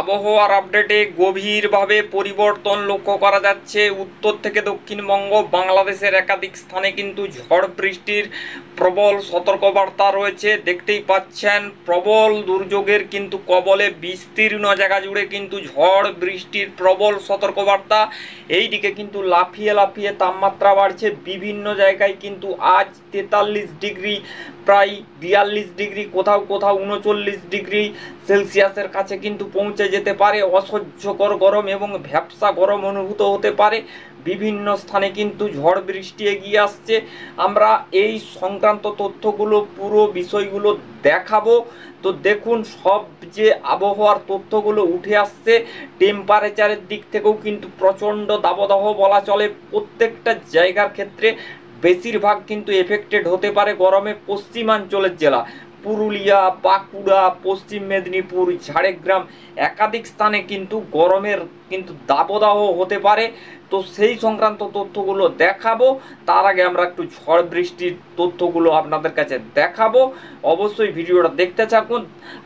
আবহাওয়ার আপডেটে গভীরভাবে পরিবর্তন লক্ষ্য করা যাচ্ছে। উত্তর থেকে দক্ষিণবঙ্গ বাংলাদেশের একাধিক স্থানে কিন্তু ঝড় বৃষ্টির প্রবল সতর্কবার্তা রয়েছে। দেখতেই পাচ্ছেন প্রবল দুর্যোগের কিন্তু কবলে বিস্তীর্ণ জায়গা জুড়ে কিন্তু ঝড় বৃষ্টির প্রবল সতর্কবার্তা। এইদিকে কিন্তু লাফিয়ে লাফিয়ে তাপমাত্রা বাড়ছে। বিভিন্ন জায়গায় কিন্তু আজ 43 ডিগ্রি, প্রায় 42 ডিগ্রি, কোথাও কোথাও 39 ডিগ্রি সেলসিয়াসের কাছে কিন্তু পৌঁছে যেতে পারে। অসহ্যকর গরম এবং ভ্যাপসা গরম অনুভূত হতে পারে। বিভিন্ন স্থানে কিন্তু ঝড় বৃষ্টি এগিয়ে আসছে। আমরা এই সংক্রান্ত তথ্যগুলো, পুরো বিষয়গুলো দেখাবো। তো দেখুন, সব যে আবহাওয়ার তথ্যগুলো উঠে আসছে, টেম্পারেচারের দিক থেকেও কিন্তু প্রচণ্ড দাবদাহ বলা চলে। প্রত্যেকটা জায়গার ক্ষেত্রে বেশিরভাগ কিন্তু এফেক্টেড হতে পারে গরমে পশ্চিমাঞ্চলের জেলা পুরুলিয়া, বাঁকুড়া, পশ্চিম মেদিনীপুর, ঝাড়গ্রাম, একাধিক স্থানে কিন্তু গরমের কিন্তু দাবদাহ হতে পারে। তো সেই সংক্রান্ত তথ্যগুলো দেখাবো। তার আগে আমরা একটু ঝড় বৃষ্টির তথ্যগুলো আপনাদের কাছে দেখাবো। অবশ্যই ভিডিওটা দেখতে থাকুন।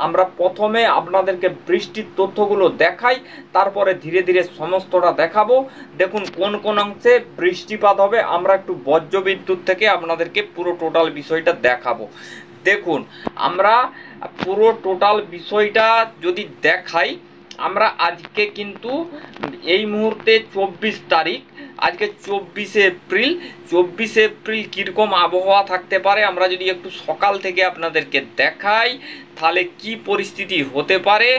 আমরা প্রথমে আপনাদেরকে বৃষ্টির তথ্যগুলো দেখাই, তারপরে ধীরে ধীরে সমস্তটা দেখাবো। দেখুন কোন কোন অংশে বৃষ্টিপাত হবে। আমরা একটু বজ্রবিদ্যুৎ থেকে আপনাদেরকে পুরো টোটাল বিষয়টা দেখাবো। দেখুন, আমরা পুরো টোটাল বিষয়টা যদি দেখাই, আমরা আজকে কিন্তু এই মুহূর্তে 24 তারিখ, আজকে 24শে এপ্রিল। 24শে এপ্রিল কীরকম আবহাওয়া থাকতে পারে আমরা যদি একটু সকাল থেকে আপনাদেরকে দেখাই, তাহলে কি পরিস্থিতি হতে পারে।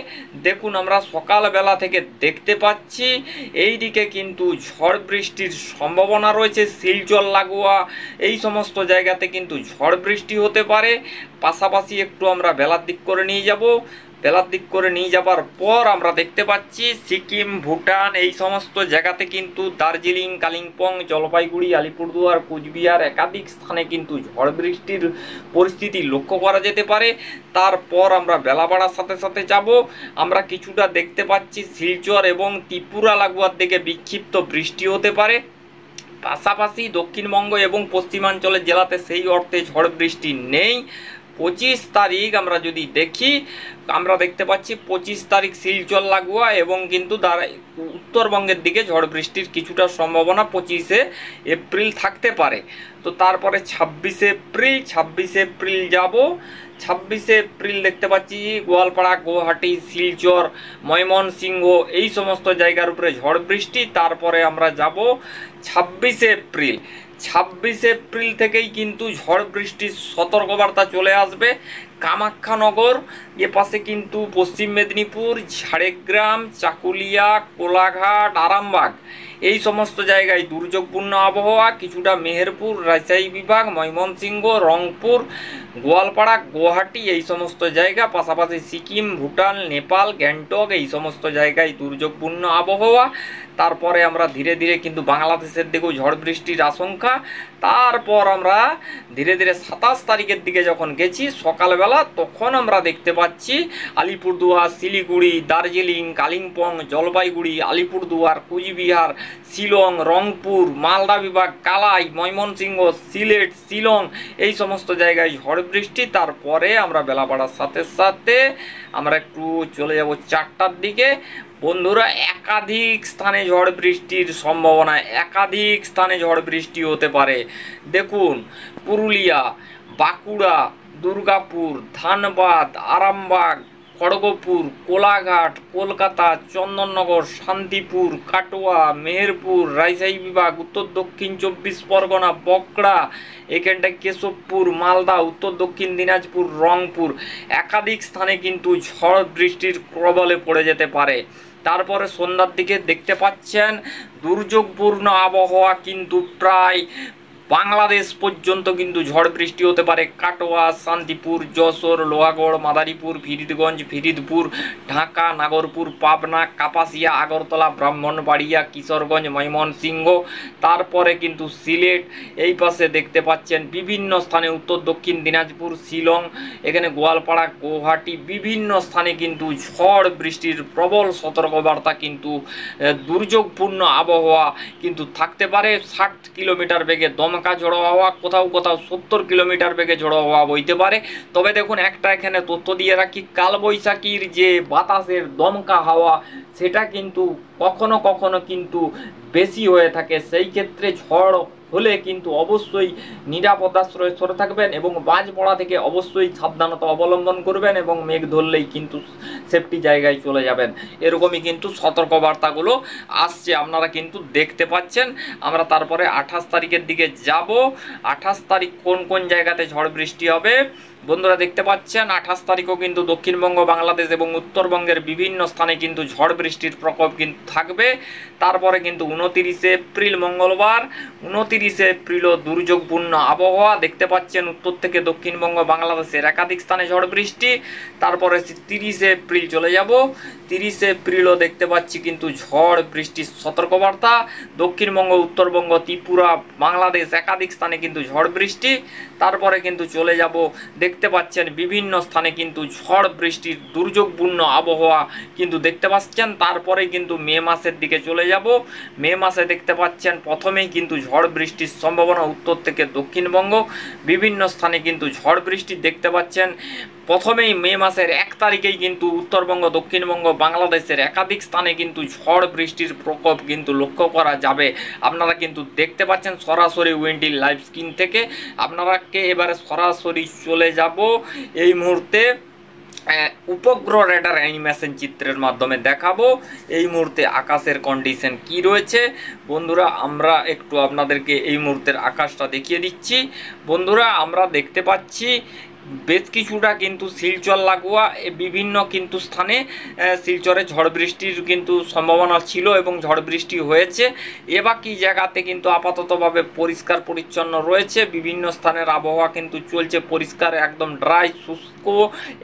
দেখুন, আমরা সকালবেলা থেকে দেখতে পাচ্ছি এই দিকে কিন্তু ঝড় বৃষ্টির সম্ভাবনা রয়েছে। শিলচর লাগোয়া এই সমস্ত জায়গাতে কিন্তু ঝড় বৃষ্টি হতে পারে। পাশাপাশি একটু আমরা বেলার দিক করে নিয়ে যাব। বেলার দিক করে নিয়ে যাবার পর আমরা দেখতে পাচ্ছি সিকিম, ভুটান এই সমস্ত জায়গাতে কিন্তু দার্জিলিং, কালিম্পং, জলপাইগুড়ি, আলিপুরদুয়ার, কোচবিহার একাধিক স্থানে কিন্তু ঝড় বৃষ্টির পরিস্থিতি লক্ষ্য করা যেতে পারে। তারপর আমরা বেলা বাড়ার সাথে সাথে যাব, আমরা কিছুটা দেখতে পাচ্ছি শিলচর এবং ত্রিপুরা লাগোয়ার দিকে বিক্ষিপ্ত বৃষ্টি হতে পারে। পাশাপাশি দক্ষিণবঙ্গ এবং পশ্চিমাঞ্চলের জেলাতে সেই অর্থে ঝড় বৃষ্টি নেই। 25 তারিখ আমরা যদি দেখি, আমরা দেখতে পাচ্ছি 25 তারিখ শিলচর লাগোয়া এবং কিন্তু উত্তরবঙ্গের দিকে ঝড় বৃষ্টির কিছুটা সম্ভাবনা 25শে এপ্রিল থাকতে পারে। তো তারপরে 26শে এপ্রিল যাব। 26শে এপ্রিল দেখতে পাচ্ছি গোয়ালপাড়া, গুয়াহাটি, শিলচর, ময়মনসিংহ এই সমস্ত জায়গার উপরে ঝড় বৃষ্টি। তারপরে আমরা যাব 26শে এপ্রিল। 26শে এপ্রিল থেকেই কিন্তু ঝড় বৃষ্টির সতর্কবার্তা চলে আসবে। কামাখ্যানগর এ পাশে কিন্তু পশ্চিম মেদিনীপুর, ঝাড়গ্রাম, চাকুলিয়া, কোলাঘাট, আরামবাগ এই সমস্ত জায়গায় দুর্যোগপূর্ণ আবহাওয়া। কিছুটা মেহেরপুর, রাজশাহী বিভাগ, ময়মনসিংহ, রংপুর, গোয়ালপাড়া, গুয়াহাটি এই সমস্ত জায়গা, পাশাপাশি সিকিম, ভুটান, নেপাল, গ্যাংটক এই সমস্ত জায়গায় দুর্যোগপূর্ণ আবহাওয়া। তারপরে আমরা ধীরে ধীরে কিন্তু বাংলাদেশের দিকেও ঝড় বৃষ্টির আশঙ্কা। তারপর আমরা ধীরে ধীরে 27 তারিখের দিকে যখন গেছি সকালবেলা, তখন আমরা দেখতে পাচ্ছি আলিপুরদুয়ার, শিলিগুড়ি, দার্জিলিং, কালিম্পং, জলপাইগুড়ি, আলিপুরদুয়ার, কোচবিহার, শিলং, রংপুর, মালদা বিভাগ, কালাই, ময়মনসিংহ, সিলেট, শিলং এই সমস্ত জায়গায় ঝড় বৃষ্টি। তারপরে আমরা বেলা বাড়ার সাথে সাথে আমরা একটু চলে যাব 4টার দিকে। বন্ধুরা, একাধিক স্থানে ঝড় বৃষ্টির সম্ভাবনা, একাধিক স্থানে ঝড় বৃষ্টি হতে পারে। দেখুন, পুরুলিয়া, বাঁকুড়া, দুর্গাপুর, ধানবাদ, আরামবাগ, খড়গপুর, কোলাঘাট, কলকাতা, চন্দননগর, শান্তিপুর, কাটোয়া, মেহেরপুর, রাজশাহী বিভাগ, উত্তর দক্ষিণ 24 পরগনা, বকড়া, এখানটায় কেশবপুর, মালদা, উত্তর দক্ষিণ দিনাজপুর, রংপুর একাধিক স্থানে কিন্তু ঝড় বৃষ্টির প্রবলে পড়ে যেতে পারে। তারপরে সন্ধ্যার দিকে দেখতে পাচ্ছেন দুর্যোগপূর্ণ আবহাওয়া কিন্তু প্রায় বাংলাদেশ পর্যন্ত কিন্তু ঝড় বৃষ্টি হতে পারে। কাটোয়া, শান্তিপুর, যশোর, লোহাগড়, মাদারীপুর, ফরিদগঞ্জ, ফরিদপুর, ঢাকা, নাগরপুর, পাবনা, কাপাসিয়া, আগরতলা, ব্রাহ্মণবাড়িয়া, কিশোরগঞ্জ, ময়মনসিংহ। তারপরে কিন্তু সিলেট এই পাশে দেখতে পাচ্ছেন বিভিন্ন স্থানে, উত্তর দক্ষিণ দিনাজপুর, শিলং, এখানে গোয়ালপাড়া, গুয়াহাটি বিভিন্ন স্থানে কিন্তু ঝড় বৃষ্টির প্রবল সতর্কবার্তা কিন্তু দুর্যোগপূর্ণ আবহাওয়া কিন্তু থাকতে পারে। 60 কিলোমিটার বেগে দমকা দমকা ঝোড়ো হাওয়া, কোথাও কোথাও 70 কিলোমিটার বেগে ঝোড়ো হাওয়া বইতে পারে। তবে দেখুন একটা এখানে তথ্য দিয়ে রাখি, কালবৈশাখীর যে বাতাসের দমকা হাওয়া সেটা কিন্তু কখনো কখনো কিন্তু বেশি হয়ে থাকে। সেই ক্ষেত্রে ঝড় হলে কিন্তু অবশ্যই নিরাপদ আশ্রয়ে সরে থাকবেন এবং বাজ পড়া থেকে অবশ্যই সাবধানতা অবলম্বন করবেন এবং মেঘ ধরলেই কিন্তু সেফটি জায়গায় চলে যাবেন। এরকমই কিন্তু সতর্কবার্তাগুলো আসছে, আপনারা কিন্তু দেখতে পাচ্ছেন। আমরা তারপরে 28 তারিখের দিকে যাব। 28 তারিখ কোন কোন জায়গাতে ঝড় বৃষ্টি হবে বন্ধুরা দেখতে পাচ্ছেন। 28 তারিখও কিন্তু দক্ষিণবঙ্গ, বাংলাদেশ এবং উত্তরবঙ্গের বিভিন্ন স্থানে কিন্তু ঝড় বৃষ্টির প্রকোপ কিন্তু থাকবে। তারপরে কিন্তু 29 এপ্রিল মঙ্গলবার, 29 এপ্রিলও দুর্যোগপূর্ণ আবহাওয়া দেখতে পাচ্ছেন। উত্তর থেকে দক্ষিণবঙ্গ, বাংলাদেশের একাধিক স্থানে ঝড় বৃষ্টি। তারপরে 30 এপ্রিল চলে যাব। 30 এপ্রিলও দেখতে পাচ্ছি কিন্তু ঝড় বৃষ্টির সতর্কবার্তা। দক্ষিণবঙ্গ, উত্তরবঙ্গ, ত্রিপুরা, বাংলাদেশ একাধিক স্থানে কিন্তু ঝড় বৃষ্টি। তারপরে কিন্তু চলে যাব, দেখতে পাচ্ছেন বিভিন্ন স্থানে কিন্তু ঝড় বৃষ্টির দুর্যোগপূর্ণ আবহাওয়া কিন্তু দেখতে পাচ্ছেন। তারপরে কিন্তু মে মাসের দিকে চলে যাব। মে মাসে দেখতে পাচ্ছেন প্রথমেই কিন্তু ঝড় বৃষ্টির সম্ভাবনা উত্তর থেকে দক্ষিণবঙ্গ, বিভিন্ন স্থানে কিন্তু ঝড় বৃষ্টি দেখতে পাচ্ছেন। প্রথমেই মে মাসের 1 তারিখেই কিন্তু উত্তরবঙ্গ, দক্ষিণবঙ্গ, বাংলাদেশের একাধিক স্থানে কিন্তু ঝড় বৃষ্টির প্রকোপ কিন্তু লক্ষ্য করা যাবে। আপনারা কিন্তু দেখতে পাচ্ছেন সরাসরি উইন্ডির লাইভ স্ক্রিন থেকে। আপনারাকে এবারে সরাসরি চলে যাব এই মুহূর্তে উপগ্রহ রেডার অ্যানিমেশন চিত্রের মাধ্যমে দেখাবো এই মুহূর্তে আকাশের কন্ডিশন কি রয়েছে। বন্ধুরা আমরা একটু আপনাদেরকে এই মুহূর্তের আকাশটা দেখিয়ে দিচ্ছি। বন্ধুরা আমরা দেখতে পাচ্ছি বেশ কিছুটা কিন্তু শিলচর লাগোয়া বিভিন্ন কিন্তু স্থানে শিলচরে ঝড় বৃষ্টির কিন্তু সম্ভাবনা ছিল এবং ঝড় বৃষ্টি হয়েছে। বাকি জায়গাতে কিন্তু আপাততভাবে পরিষ্কার পরিচ্ছন্ন রয়েছে। বিভিন্ন স্থানের আবহাওয়া কিন্তু চলছে পরিষ্কার, একদম ড্রাই, শুষ্ক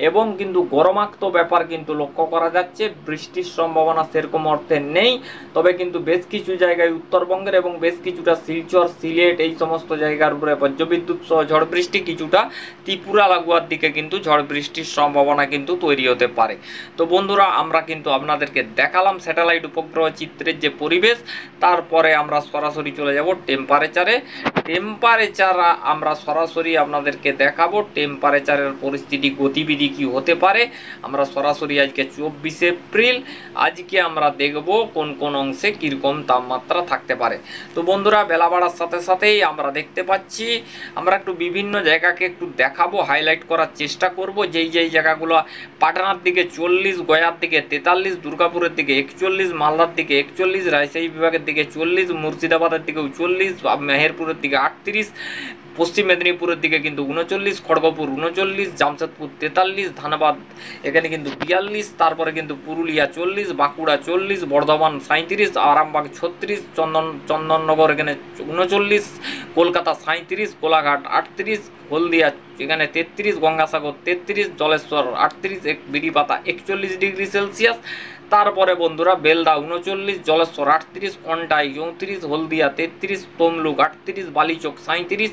এবং কিন্তু গরমাক্ত ব্যাপার কিন্তু লক্ষ্য করা যাচ্ছে। বৃষ্টির সম্ভাবনা সেরকম অর্থে নেই, তবে কিন্তু বেশ কিছু জায়গায় উত্তরবঙ্গের এবং বেশ কিছুটা শিলচর, সিলেট এই সমস্ত জায়গার উপরে বজ্রবিদ্যুৎ সহ ঝড় বৃষ্টি, কিছুটা ত্রিপুরা লাগোয়ার দিকে কিন্তু ঝড় বৃষ্টির সম্ভাবনা কিন্তু তৈরি হতে পারে। তো বন্ধুরা আমরা কিন্তু আপনাদেরকে দেখালাম স্যাটেলাইট উপগ্রহ চিত্রের যে পরিবেশ। তারপরে আমরা সরাসরি চলে যাব টেম্পারেচারে। আমরা সরাসরি আপনাদেরকে দেখাবো টেম্পারেচারের পরিস্থিতি, গতিবিধি কি হতে পারে। আমরা সরাসরি আজকে 24 এপ্রিল, আজকে আমরা দেখব কোন কোন অংশে কীরকম তাপমাত্রা থাকতে পারে। তো বন্ধুরা বেলা বাড়ার সাথে সাথেই আমরা দেখতে পাচ্ছি, আমরা একটু বিভিন্ন জায়গাকে একটু দেখাবো, হাইলাইট করার চেষ্টা করব। যেই জায়গাগুলো পাটনার দিকে 40, গয়ার দিকে 43, দুর্গাপুরের দিকে 41, মালদার দিকে 41, রাজশাহী বিভাগের দিকে 40, মুর্শিদাবাদের দিকেও 40, মেহেরপুরের দিকে 38, পশ্চিম মেদিনীপুরের দিকে কিন্তু 39, খড়গপুর 39, জামশেদপুর 43, ধানবাদ এখানে কিন্তু 42, তারপরে কিন্তু পুরুলিয়া 40, বাঁকুড়া 40, বর্ধমান 37, আরামবাগ 36, চন্দননগর এখানে 39, কলকাতা 37, কোলাঘাট 38, হলদিয়া এখানে 33, গঙ্গাসাগর 33, জলেশ্বর 38, বিড়িপাতা 41 ডিগ্রি সেলসিয়াস। তারপরে বন্ধুরা বেলদা 39, জলেশ্বর 38, কন্টাই 34, হলদিয়া 33, তমলুক 38, বালিচক 37।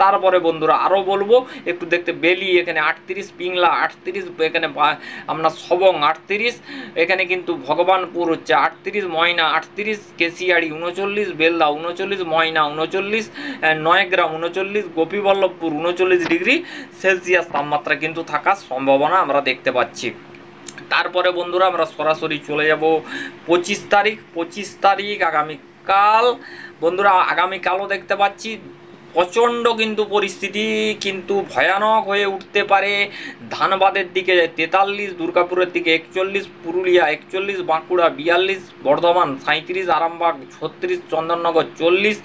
তারপরে বন্ধুরা আরও বলবো একটু দেখতে, বেলি এখানে 38, পিংলা 38, এখানে আপনার সবং 38, এখানে কিন্তু ভগবানপুর হচ্ছে 38, ময়না 38, কেশিয়াড়ি 39, বেলদা 39, ময়না 39, নয়গ্রাম 39, গোপীবল্লভপুর 39 ডিগ্রি সেলসিয়াস তাপমাত্রা কিন্তু থাকার সম্ভাবনা আমরা দেখতে পাচ্ছি। তারপরে বন্ধুরা আমরা সরাসরি চলে যাব 25 তারিখ। 25 তারিখ আগামীকাল। বন্ধুরা আগামীকালও দেখতে পাচ্ছি প্রচণ্ড কিন্তু পরিস্থিতি কিন্তু ভয়ানক হয়ে উঠতে পারে। ধানবাদের দিকে 43, দুর্গাপুরের দিকে 41, পুরুলিয়া 41, বাঁকুড়া 42, বর্ধমান 37, আরামবাগ 36, চন্দননগর 40,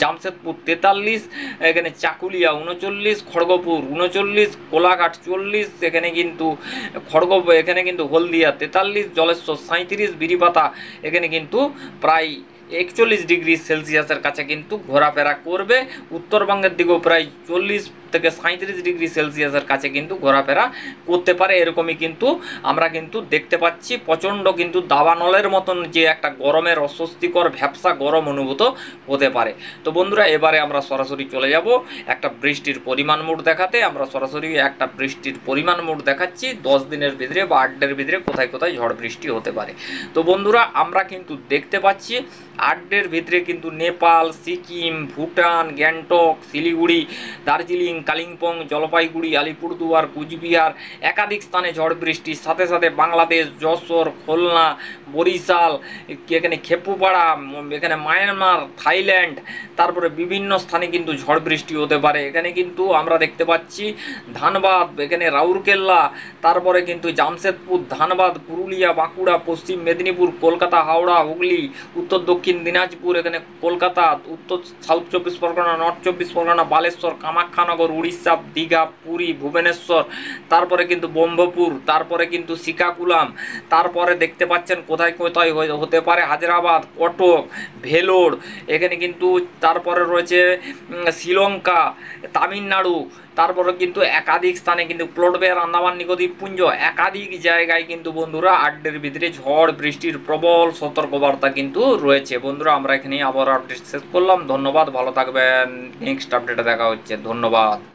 জামশেদপুর 43, এখানে চাকুলিয়া 39, খড়গপুর 39, কোলাঘাট 40, এখানে কিন্তু হলদিয়া 43, জলেশ্বর 37, বিড়িপাতা এখানে কিন্তু প্রায় 41 ডিগ্রি সেলসিয়াসের কাছে কিন্তু ঘোরাফেরা করবে। উত্তরবঙ্গের দিকেও প্রায় 40 থেকে 37°C কাছে কিন্তু ঘোরাফেরা করতে পারে, এরকমই কিন্তু আমরা কিন্তু দেখতে পাচ্ছি। প্রচণ্ড কিন্তু দাবানলের মতন যে একটা গরমের অস্বস্তিকর ভ্যাপসা গরম অনুভূত হতে পারে। তো বন্ধুরা, এবারে আমরা সরাসরি চলে যাব একটা বৃষ্টির পরিমাণ মোট দেখাতে। আমরা সরাসরি একটা বৃষ্টির পরিমাণ মোট দেখাচ্ছি 10 দিনের ভিতরে বা 8 দিনের ভিতরে কোথায় কোথায় ঝড় বৃষ্টি হতে পারে। তো বন্ধুরা, আমরা কিন্তু দেখতে পাচ্ছি 8 দিনের ভিতরে কিন্তু নেপাল, সিকিম, ভুটান, গ্যাংটক, শিলিগুড়ি, দার্জিলিং, কালিম্পং, জলপাইগুড়ি, আলিপুরদুয়ার, কুচবিহার একাধিক স্থানে ঝড় বৃষ্টির সাথে সাথে বাংলাদেশ, যশোর, খুলনা, বরিশাল, এখানে খেপুপাড়া, এখানে মায়ানমার, থাইল্যান্ড, তারপরে বিভিন্ন স্থানে কিন্তু ঝড় বৃষ্টি হতে পারে। এখানে কিন্তু আমরা দেখতে পাচ্ছি ধানবাদ, এখানে রাউরকেল্লা, তারপরে কিন্তু জামশেদপুর, ধানবাদ, পুরুলিয়া, বাঁকুড়া, পশ্চিম মেদিনীপুর, কলকাতা, হাওড়া, হুগলি, উত্তর দক্ষিণ দিনাজপুর, এখানে কলকাতা, উত্তর সাউথ 24 পরগনা, নর্থ 24 পরগনা, বালেশ্বর, কামাখ্যানগর, উড়িষ্যা, দীঘা, পুরী, ভুবনেশ্বর, তারপরে কিন্তু ব্রহ্মপুর, তারপরে কিন্তু শ্রীকাকুলাম, তারপরে দেখতে পাচ্ছেন কোথায় কোথায় হতে পারে হায়দ্রাবাদ, কটক, ভেলোর, এখানে কিন্তু তারপরে রয়েছে শ্রীলঙ্কা, তামিলনাড়ু, তারপরে কিন্তু একাধিক স্থানে কিন্তু প্লটবেয়ার, আন্দামান নিকোদ্বীপপুঞ্জ একাধিক জায়গায় কিন্তু বন্ধুরা 8 দিনের ভিতরে ঝড় বৃষ্টির প্রবল সতর্কবার্তা কিন্তু রয়েছে। বন্ধুরা, আমরা এখানেই আবার আপডেট শেষ করলাম। ধন্যবাদ, ভালো থাকবেন। নেক্সট আপডেটে দেখা হচ্ছে। ধন্যবাদ।